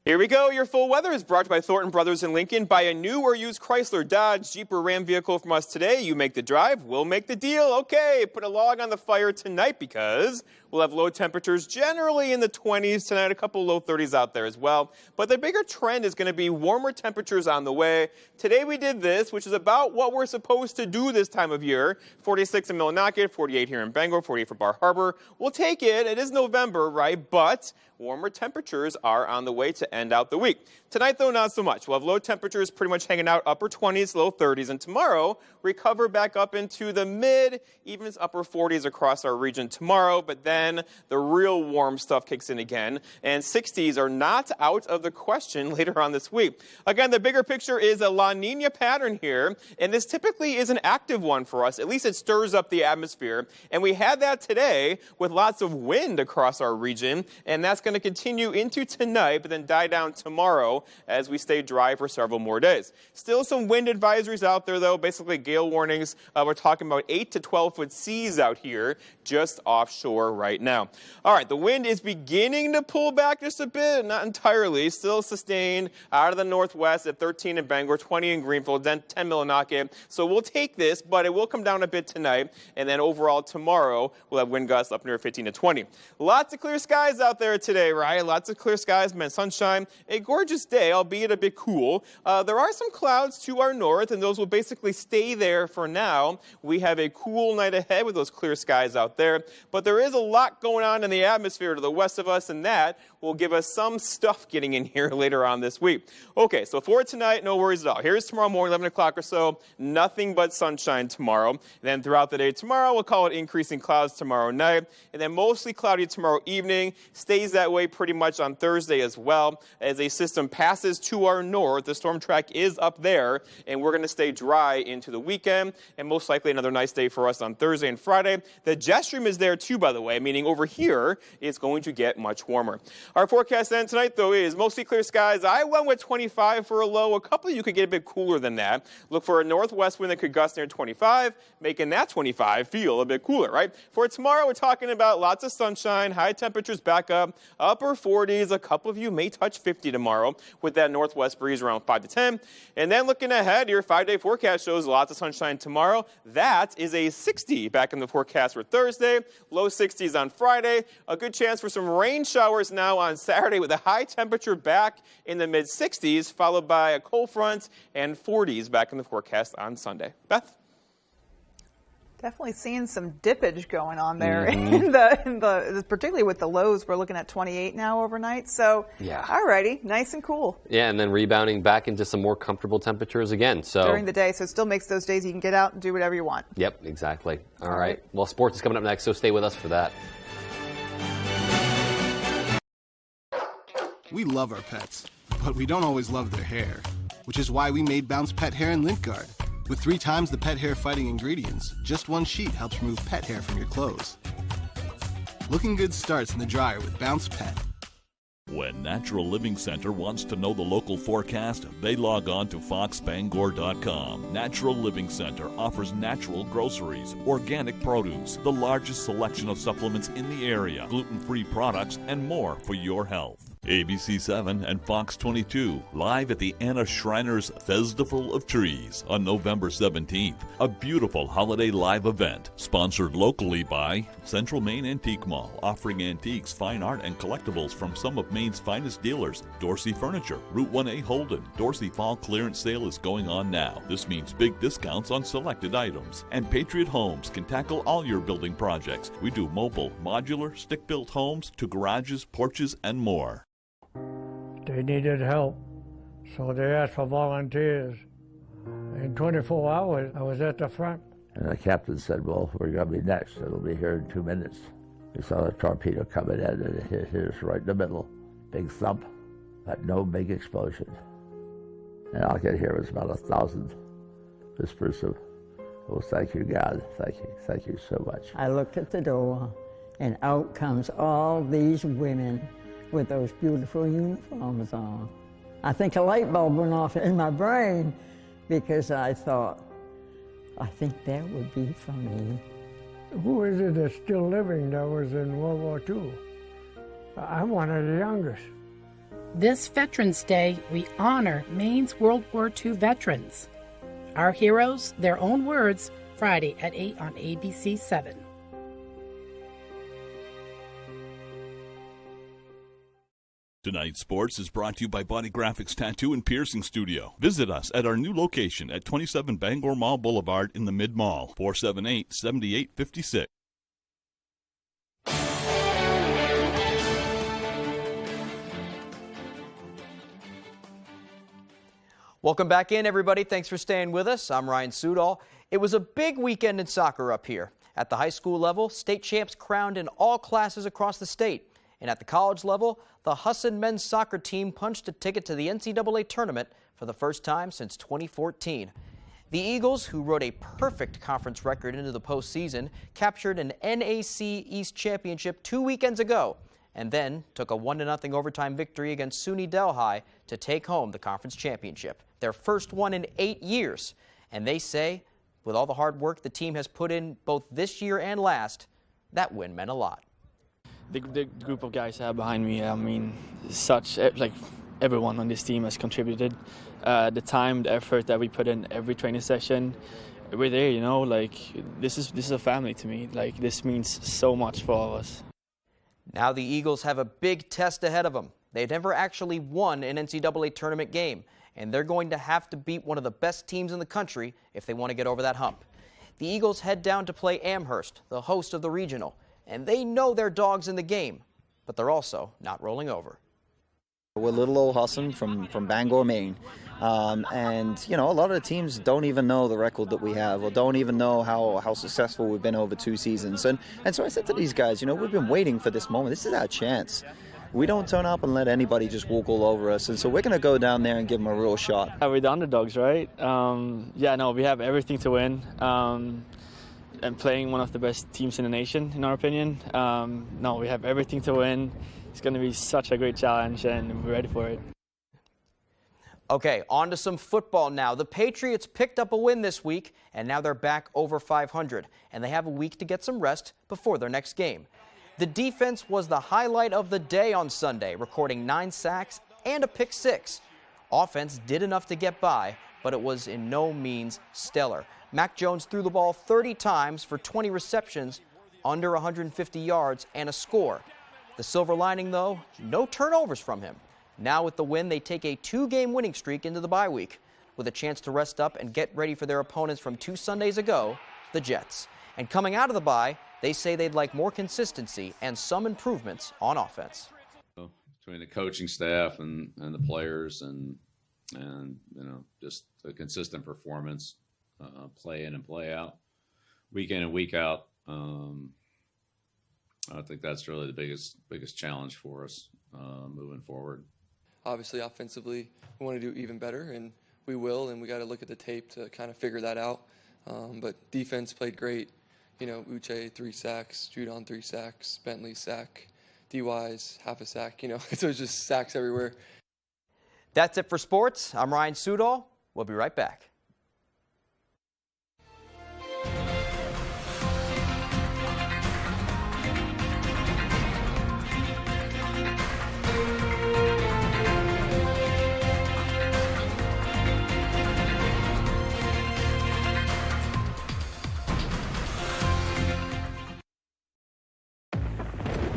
Here we go. Your full weather is brought to you by Thornton Brothers in Lincoln. Buy a new or used Chrysler, Dodge, Jeep, or Ram vehicle from us today. You make the drive, we'll make the deal. Okay, put a log on the fire tonight because we'll have low temperatures generally in the 20s tonight, a couple low 30s out there as well. But the bigger trend is going to be warmer temperatures on the way. Today we did this, which is about what we're supposed to do this time of year. 46 in Millinocket, 48 here in Bangor, 48 for Bar Harbor. We'll take it. It is November, right? But warmer temperatures are on the way to end out the week. Tonight, though, not so much. We'll have low temperatures pretty much hanging out upper 20s, low 30s. And tomorrow, recover back up into the mid, even upper 40s across our region tomorrow. But then the real warm stuff kicks in again. And 60s are not out of the question later on this week. Again, the bigger picture is a La Nina pattern here. And this typically is an active one for us. At least it stirs up the atmosphere. And we had that today with lots of wind across our region. And that's going to continue into tonight, but then die down tomorrow as we stay dry for several more days. Still some wind advisories out there, though, basically gale warnings. We're talking about 8 to 12-foot seas out here just offshore right now. All right, the wind is beginning to pull back just a bit, not entirely, still sustained out of the northwest at 13 in Bangor, 20 in Greenfield, then 10 Millinocket. So we'll take this, but it will come down a bit tonight, and then overall tomorrow we'll have wind gusts up near 15 to 20. Lots of clear skies out there today, right? Lots of clear skies, man, sunshine, a gorgeous day, albeit a bit cool. There are some clouds to our north, and those will basically stay there for now. We have a cool night ahead with those clear skies out there, but there is a lot going on in the atmosphere to the west of us, and that will give us some stuff getting in here later on this week. Okay, so for tonight, no worries at all. Here's tomorrow morning, 11 o'clock or so, nothing but sunshine tomorrow. And then throughout the day tomorrow, we'll call it increasing clouds tomorrow night, and then mostly cloudy tomorrow evening. Stays that way pretty much on Thursday as well. As a system passes to our north, the storm track is up there, and we're going to stay dry into the weekend, and most likely another nice day for us on Thursday and Friday. The jet stream is there too, by the way, meaning over here it's going to get much warmer. Our forecast then tonight, though, is mostly clear skies. I went with 25 for a low. A couple of you could get a bit cooler than that. Look for a northwest wind that could gust near 25, making that 25 feel a bit cooler, right? For tomorrow, we're talking about lots of sunshine, high temperatures back up, upper 40s. A couple of you may touch 50 tomorrow with that northwest breeze around 5 to 10. And then looking ahead, your 5-day forecast shows lots of sunshine tomorrow. That is a 60 back in the forecast for Thursday, low 60s on Friday. A good chance for some rain showers now snow on Saturday with a high temperature back in the mid-60s, followed by a cold front and 40s back in the forecast on Sunday. Beth? Definitely seeing some dippage going on there in the particularly with the lows. We're looking at 28 now overnight. So, yeah, alrighty, nice and cool. Yeah, and then rebounding back into some more comfortable temperatures again. So during the day, so it still makes those days you can get out and do whatever you want. Yep, exactly. All right. Well, sports is coming up next, so stay with us for that. We love our pets, but we don't always love their hair, which is why we made Bounce Pet Hair and Lint Guard. With 3 times the pet hair fighting ingredients, just one sheet helps remove pet hair from your clothes. Looking good starts in the dryer with Bounce Pet. When Natural Living Center wants to know the local forecast, they log on to foxbangor.com. Natural Living Center offers natural groceries, organic produce, the largest selection of supplements in the area, gluten-free products, and more for your health. ABC 7 and Fox 22, live at the Anna Schreiner's Festival of Trees on November 17th. A beautiful holiday live event, sponsored locally by Central Maine Antique Mall, offering antiques, fine art, and collectibles from some of Maine's finest dealers. Dorsey Furniture, Route 1A Holden. Dorsey Fall Clearance Sale is going on now. This means big discounts on selected items. And Patriot Homes can tackle all your building projects. We do mobile, modular, stick-built homes to garages, porches, and more. They needed help, so they asked for volunteers. In 24 hours, I was at the front. And the captain said, well, we're going to be next. It'll be here in 2 minutes. We saw the torpedo coming in, and it hit us right in the middle. Big thump, but no big explosion. And all I could hear was about 1,000 whispers of, oh, thank you, God. Thank you so much. I looked at the door, and out comes all these women with those beautiful uniforms on. I think a light bulb went off in my brain because I thought, I think that would be for me. Who is it that's still living that was in World War II? I'm one of the youngest. This Veterans Day, we honor Maine's World War II veterans. Our heroes, their own words, Friday at 8 on ABC 7. Tonight's sports is brought to you by Body Graphics Tattoo and Piercing Studio. Visit us at our new location at 27 Bangor Mall Boulevard in the Mid-Mall, 478-7856. Welcome back in, everybody. Thanks for staying with us. I'm Ryan Sudol. It was a big weekend in soccer up here. At the high school level, state champs crowned in all classes across the state. And at the college level, the Husson men's soccer team punched a ticket to the NCAA tournament for the first time since 2014. The Eagles, who rode a perfect conference record into the postseason, captured an NAC East championship 2 weekends ago, and then took a 1-0 overtime victory against SUNY Delhi to take home the conference championship, their first one in 8 years. And they say, with all the hard work the team has put in both this year and last, that win meant a lot. The group of guys I have behind me, I mean, everyone on this team has contributed. The time, the effort that we put in every training session, we're there, you know, this is a family to me. This means so much for all of us. Now the Eagles have a big test ahead of them. They've never actually won an NCAA tournament game, and they're going to have to beat one of the best teams in the country if they want to get over that hump. The Eagles head down to play Amherst, the host of the regional. And they know they're dogs in the game, but they're also not rolling over. We're little old Husson from Bangor, Maine. And, you know, a lot of the teams don't even know the record that we have or don't even know how successful we've been over 2 seasons. And so I said to these guys, you know, we've been waiting for this moment. This is our chance. We don't turn up and let anybody just walk all over us. And so we're going to go down there and give them a real shot. We're the underdogs, right? We have everything to win. And playing one of the best teams in the nation, in our opinion. We have everything to win. It's going to be such a great challenge, and we're ready for it. Okay, on to some football now. The Patriots picked up a win this week, and now they're back over 500, and they have a week to get some rest before their next game. The defense was the highlight of the day on Sunday, recording 9 sacks and a pick 6. Offense did enough to get by, but it was in no means stellar. Mac Jones threw the ball 30 times for 20 receptions, under 150 yards, and a score. The silver lining, though, no turnovers from him. Now with the win, they take a 2-game winning streak into the bye week, with a chance to rest up and get ready for their opponents from 2 Sundays ago, the Jets. And coming out of the bye, they say they'd like more consistency and some improvements on offense. Between the coaching staff and the players and just a consistent performance, play in and play out, week in and week out. I think that's really the biggest challenge for us moving forward. Obviously, offensively, we want to do even better, and we will, and we got to look at the tape to kind of figure that out. But defense played great. Uche 3 sacks, Judon 3 sacks, Bentley sack, DYs half a sack. So it's just sacks everywhere. That's it for sports. I'm Ryan Sudol. We'll be right back.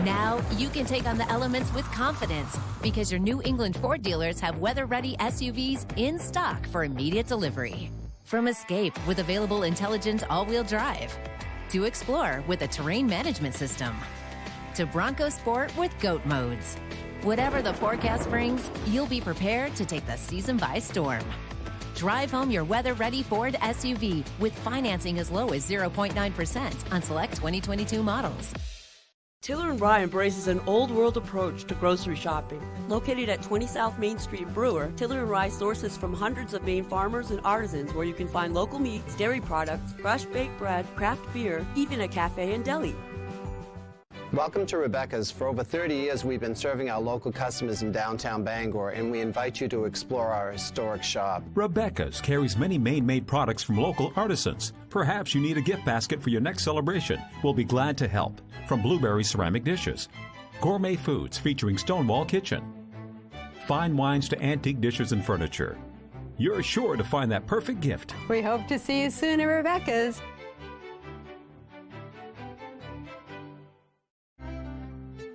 Now you can take on the elements with confidence because your New England Ford dealers have weather-ready SUVs in stock for immediate delivery. From Escape with available intelligent all-wheel drive, to Explore with a terrain management system, to Bronco Sport with GOAT modes. Whatever the forecast brings, you'll be prepared to take the season by storm. Drive home your weather-ready Ford SUV with financing as low as 0.9% on select 2022 models. Tiller & Rye embraces an old-world approach to grocery shopping. Located at 20 South Main Street in Brewer, Tiller & Rye sources from hundreds of Maine farmers and artisans where you can find local meats, dairy products, fresh baked bread, craft beer, even a cafe and deli. Welcome to Rebecca's. For over 30 years, we've been serving our local customers in downtown Bangor, and we invite you to explore our historic shop. Rebecca's carries many Maine-made products from local artisans. Perhaps you need a gift basket for your next celebration. We'll be glad to help. From blueberry ceramic dishes, gourmet foods featuring Stonewall Kitchen, fine wines to antique dishes and furniture. You're sure to find that perfect gift. We hope to see you soon at Rebecca's.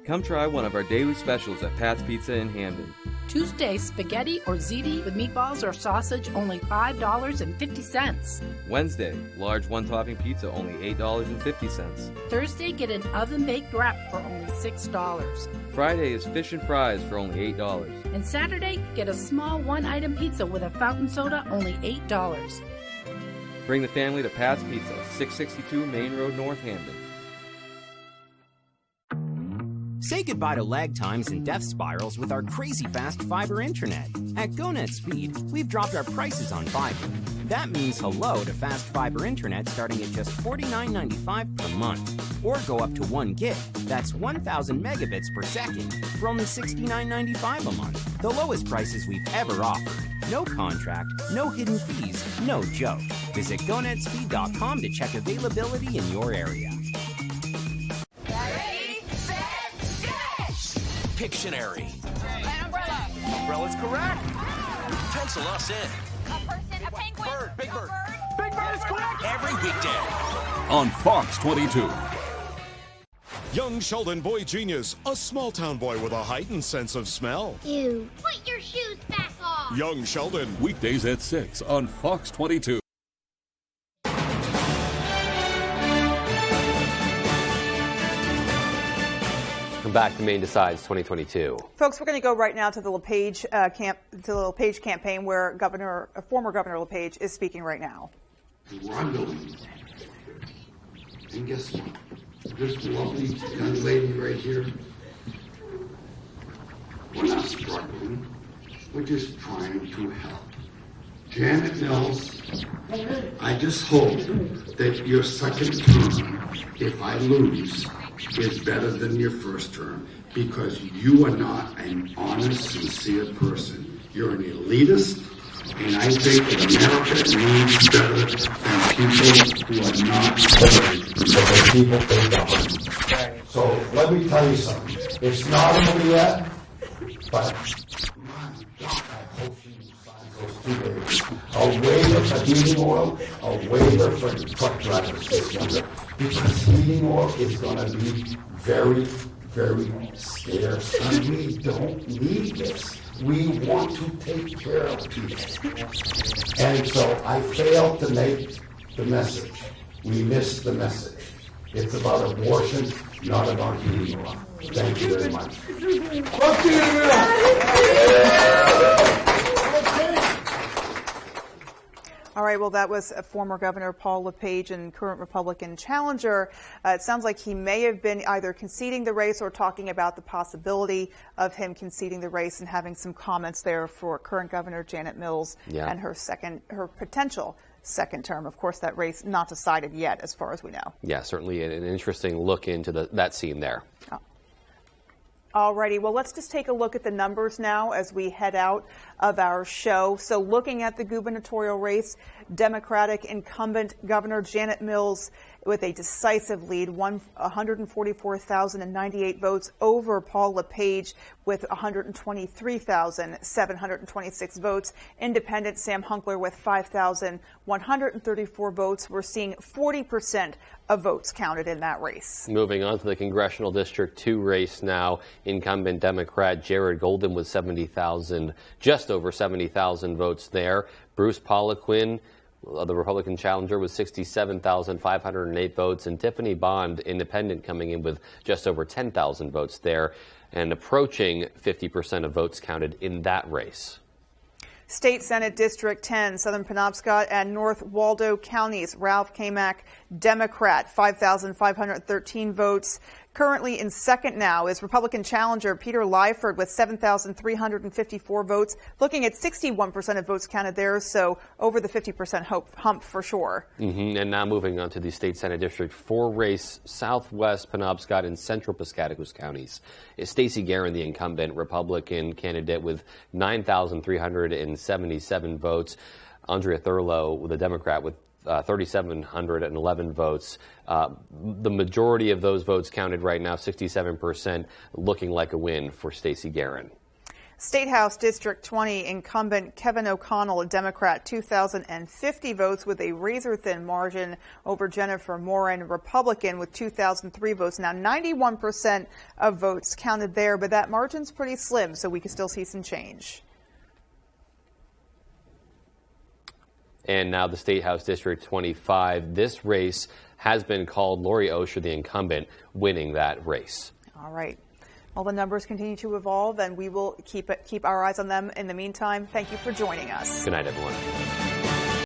Come try one of our daily specials at Pat's Pizza in Hamden. Tuesday, spaghetti or ziti with meatballs or sausage, only $5.50. Wednesday, large one-topping pizza, only $8.50. Thursday, get an oven-baked wrap for only $6. Friday is fish and fries for only $8. And Saturday, get a small one-item pizza with a fountain soda, only $8. Bring the family to Pat's Pizza, 662 Main Road, North Hamden. Say goodbye to lag times and death spirals with our crazy fast fiber internet. At GoNet Speed, we've dropped our prices on fiber. That means hello to fast fiber internet starting at just $49.95 per month. Or go up to 1 gig, that's 1,000 megabits per second, for only $69.95 a month. The lowest prices we've ever offered. No contract, no hidden fees, no joke. Visit GoNetspeed.com to check availability in your area. Pictionary. An umbrella. Umbrella's correct. Pencil us in. A person, a penguin. Bird, big bird. Big bird is correct. Every weekday on Fox 22. Young Sheldon Boy Genius, a small town boy with a heightened sense of smell. Ew. Put your shoes back on. Young Sheldon. Weekdays at 6 on Fox 22. Back to Maine Decides 2022. Folks, we're going to go right now to the LePage LePage campaign, where former Governor LePage is speaking right now. I'm going. And guess what? This lovely young lady right here, we're not struggling. We're just trying to help. Janet Mills, I just hope that your second term, if I lose, is better than your first term, because you are not an honest, sincere person. You're an elitist, and I think that America needs better than people who are not voting because the people think they're hard. So let me tell you something. It's not over yet, but my God, I hope she signs those 2 days. A waiver for heating oil, a waiver for truck drivers this summer, because heating oil is going to be very, very scarce, and we don't need this. We want to take care of people. And so I failed to make the message. We missed the message. It's about abortion, not about healing law. Thank you very much. All right, well, that was former Governor Paul LePage and current Republican challenger. It sounds like he may have been either conceding the race or talking about the possibility of him conceding the race, and having some comments there for current Governor Janet Mills and her potential second term. Of course, that race not decided yet, as far as we know. Yeah, certainly an interesting look into that scene there. Oh. Alrighty, well, let's just take a look at the numbers now as we head out of our show. So looking at the gubernatorial race, Democratic incumbent Governor Janet Mills with a decisive lead, 144,098 votes over Paul LePage with 123,726 votes. Independent Sam Hunkler with 5,134 votes. We're seeing 40% of votes counted in that race. Moving on to the Congressional District 2 race now. Incumbent Democrat Jared Golden with just over 70,000 votes there. Bruce Poliquin, the Republican challenger, with 67,508 votes, and Tiffany Bond, independent, coming in with just over 10,000 votes there, and approaching 50% of votes counted in that race. State Senate District 10, Southern Penobscot and North Waldo counties. Ralph Kamak, Democrat, 5,513 votes. Currently in second now is Republican challenger Peter Lyford with 7,354 votes, looking at 61% of votes counted there, so over the 50% hump for sure. And now moving on to the State Senate District 4 race, Southwest Penobscot and Central Piscataquis counties. Is Stacey Guerin, the incumbent Republican candidate, with 9,377 votes. Andrea Thurlow, the Democrat, with 3,711 votes. The majority of those votes counted right now, 67%, looking like a win for Stacey Guerin. State House District 20 incumbent Kevin O'Connell, a Democrat, 2,050 votes with a razor-thin margin over Jennifer Moran, Republican, with 2,003 votes. Now, 91% of votes counted there, but that margin's pretty slim, so we can still see some change. And now the State House District 25. This race has been called Lori Osher, the incumbent, winning that race. All right. Well, the numbers continue to evolve, and we will keep our eyes on them in the meantime. Thank you for joining us. Good night, everyone.